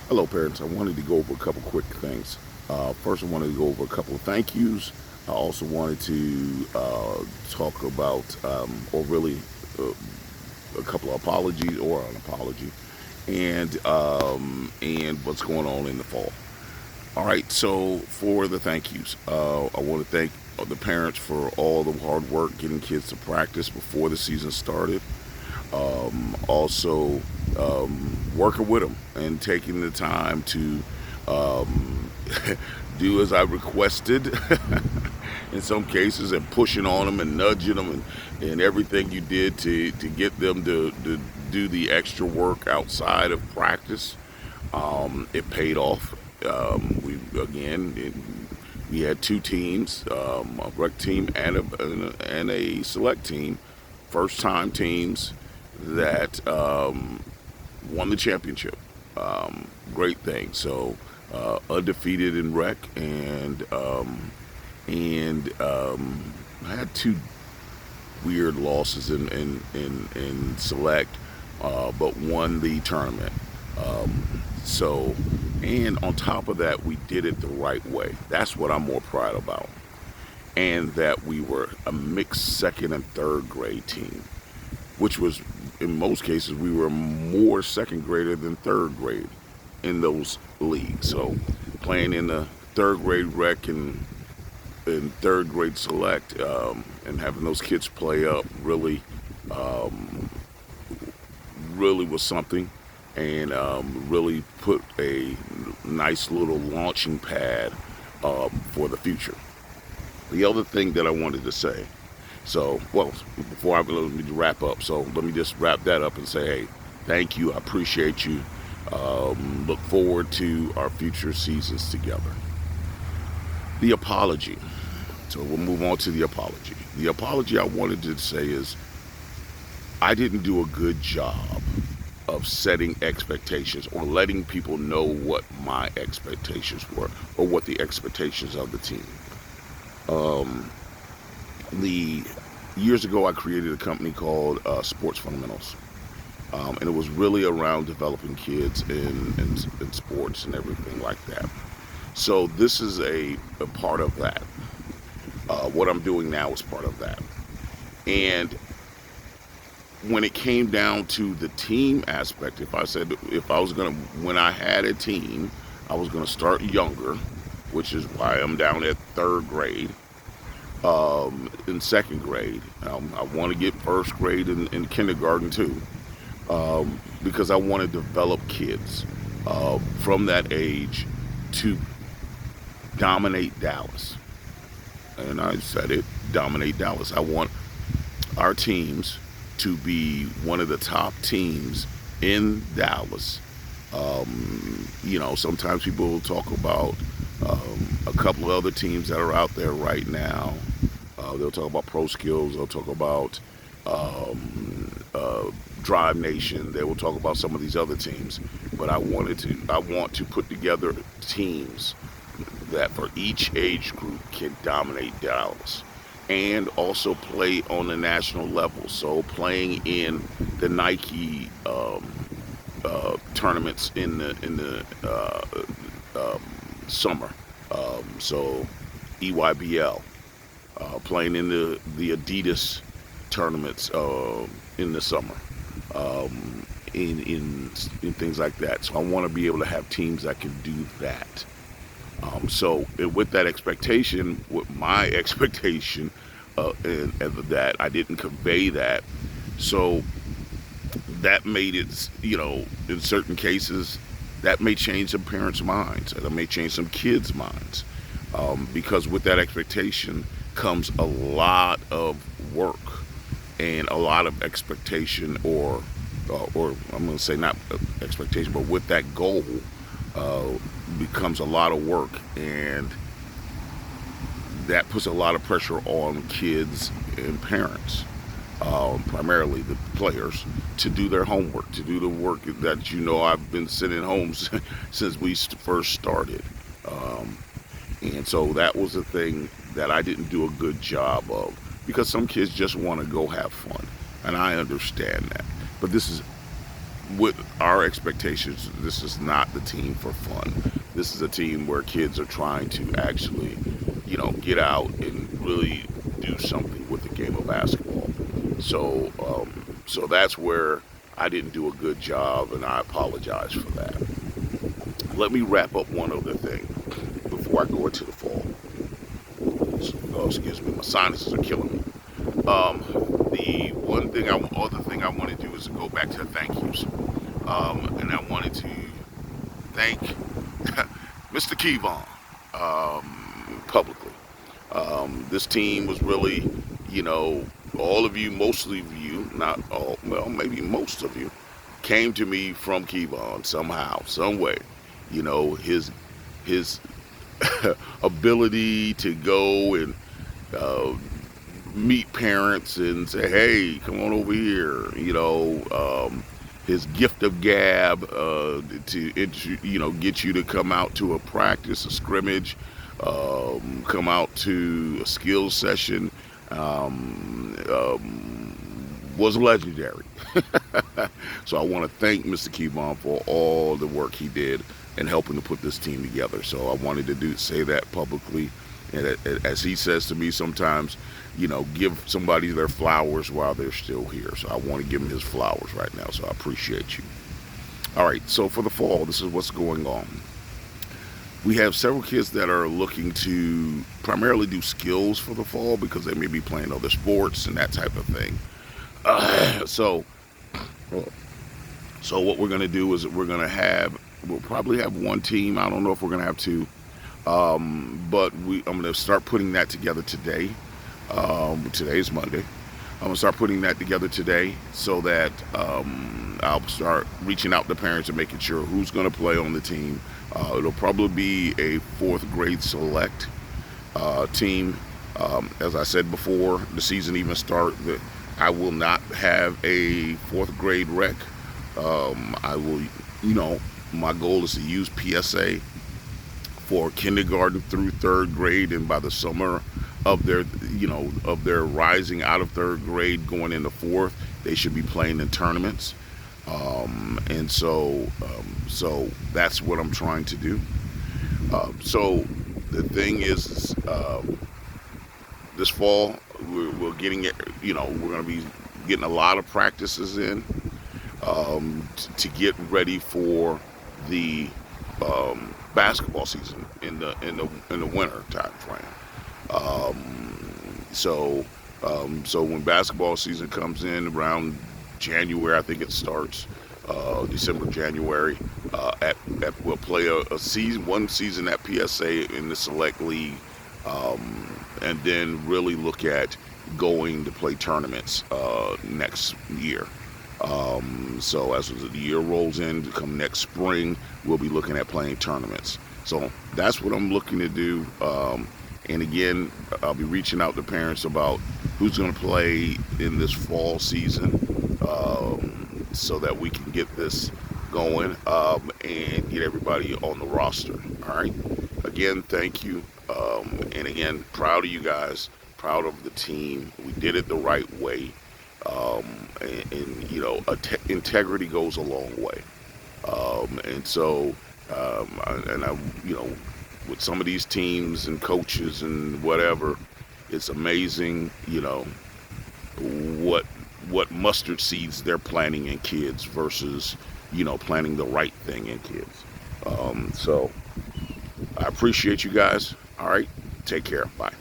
Hello, parents. I wanted to go over a couple quick things. First, I wanted to go over a couple of thank yous. I also wanted to talk about, or really, uh, a couple of apologies or an apology, and what's going on in the fall. All right. So for the thank yous, I want to thank the parents for all the hard work getting kids to practice before the season started. Also, working with them and taking the time to um, do as I requested in some cases, and pushing on them and nudging them, and everything you did to get them to do the extra work outside of practice. It paid off. We had two teams, a rec team and a select team, first time teams that won the championship. Great thing. So undefeated in rec, and I had two weird losses in select, but won the tournament. So, and on top of that, we did it the right way. That's what I'm more proud about. And that we were a mixed second and third grade team, which was, in most cases, we were more second grader than third grade in those leagues. So playing in the third grade rec and in third grade select, and having those kids play up um, really was something, and really put a nice little launching pad for the future. The other thing that I wanted to say, so, well, before I let me wrap up, so let me just wrap that up and say, hey, thank you. I appreciate you. Look forward to our future seasons together. The apology. So we'll move on to the apology. The apology I wanted to say is I didn't do a good job of setting expectations or letting people know what my expectations were or what the expectations of the team. Um, the Years ago, I created a company called Sports Fundamentals, and it was really around developing kids in sports and everything like that. So this is a part of that. What I'm doing now is part of that. And when it came down to the team aspect, if I was gonna when I had a team, I was gonna start younger, which is why I'm down at third grade. In second grade, I want to get first grade in kindergarten too, because I want to develop kids from that age to dominate Dallas. And I said it, dominate Dallas. I want our teams to be one of the top teams in Dallas. Sometimes people will talk about a couple of other teams that are out there right now. They'll talk about Pro Skills. They'll talk about Drive Nation. They will talk about some of these other teams. But I want to put together teams that for each age group can dominate Dallas and also play on the national level. So playing in the Nike tournaments in the summer. So EYBL, playing in the Adidas tournaments in the summer, in things like that. So I want to be able to have teams that can do that. With that expectation, with my expectation, and that I didn't convey that, so that made it, in certain cases, that may change some parents' minds, and that may change some kids' minds, because with that expectation comes a lot of work and a lot of expectation, or I'm going to say not expectation, but with that goal uh, becomes a lot of work, and that puts a lot of pressure on kids and parents, primarily the players, to do their homework, to do the work that I've been sending home since we first started. Um, and so that was the thing that I didn't do a good job of, because some kids just want to go have fun, and I understand that. But this is with our expectations, this is not the team for fun. This is a team where kids are trying to actually, get out and really do something with the game of basketball. So that's where I didn't do a good job, and I apologize for that. Let me wrap up one other thing before I go into the fall. Oh, excuse me, my sinuses are killing me. The other thing I want to do is go back to thank yous, and I wanted to thank Mr. Kevon publicly. This team was really, all of you, mostly of you, not all, well, maybe most of you, came to me from Kevon somehow, some way. His ability to go and uh, meet parents and say, "Hey, come on over here." His gift of gab get you to come out to a practice, a scrimmage, come out to a skills session, was legendary. So I want to thank Mr. Kevon for all the work he did in helping to put this team together. So I wanted to say that publicly. And as he says to me sometimes, give somebody their flowers while they're still here. So I want to give him his flowers right now. So I appreciate you. All right. So for the fall, this is what's going on. We have several kids that are looking to primarily do skills for the fall because they may be playing other sports and that type of thing. So what we're going to do is we'll probably have one team. I don't know if we're going to have two. But I'm going to start putting that together today. Today's Monday. I'm going to start putting that together today so that I'll start reaching out to parents and making sure who's going to play on the team. It'll probably be a fourth grade select team. As I said before, the season even start, I will not have a fourth grade rec. I will, my goal is to use PSA for kindergarten through third grade, and by the summer of their rising out of third grade going into fourth, they should be playing in tournaments. So that's what I'm trying to do. So the thing is, this fall we're getting it. We're going to be getting a lot of practices in to get ready for the basketball season in the winter time frame. So when basketball season comes in around January, I think it starts December, January. We'll play one season at PSA in the select league, and then really look at going to play tournaments next year. So as the year rolls in, to come next spring, we'll be looking at playing tournaments. So that's what I'm looking to do. And again, I'll be reaching out to parents about who's going to play in this fall season, so that we can get this going and get everybody on the roster. All right. Again, thank you. And again, proud of you guys. Proud of the team. We did it the right way. Integrity goes a long way. With some of these teams and coaches and whatever, it's amazing, what mustard seeds they're planting in kids versus, planting the right thing in kids. So I appreciate you guys. All right. Take care. Bye.